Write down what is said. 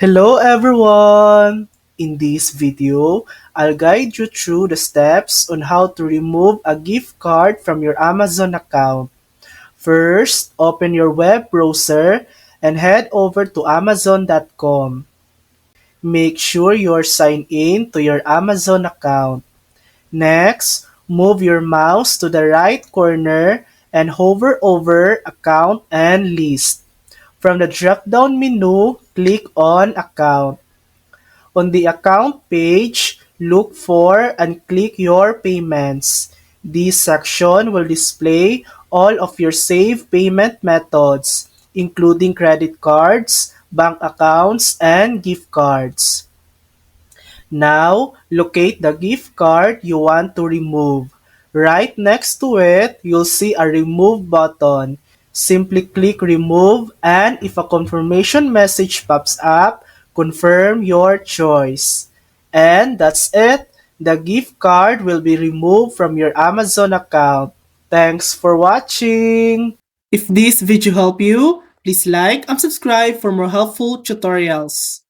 Hello everyone! In this video, I'll guide you through the steps on how to remove a gift card from your Amazon account. First, open your web browser and head over to amazon.com. Make sure you're signed in to your Amazon account. Next, move your mouse to the right corner and hover over Account and List. From the drop-down menu, click on Account. On the account page, look for and click your payments. This section will display all of your saved payment methods, including credit cards, bank accounts, and gift cards. Now, locate the gift card you want to remove. Right next to it, you'll see a Remove button. Simply click Remove, and if a confirmation message pops up, confirm your choice. And that's it. The gift card will be removed from your Amazon account. Thanks for watching! If this video helped you, please like and subscribe for more helpful tutorials.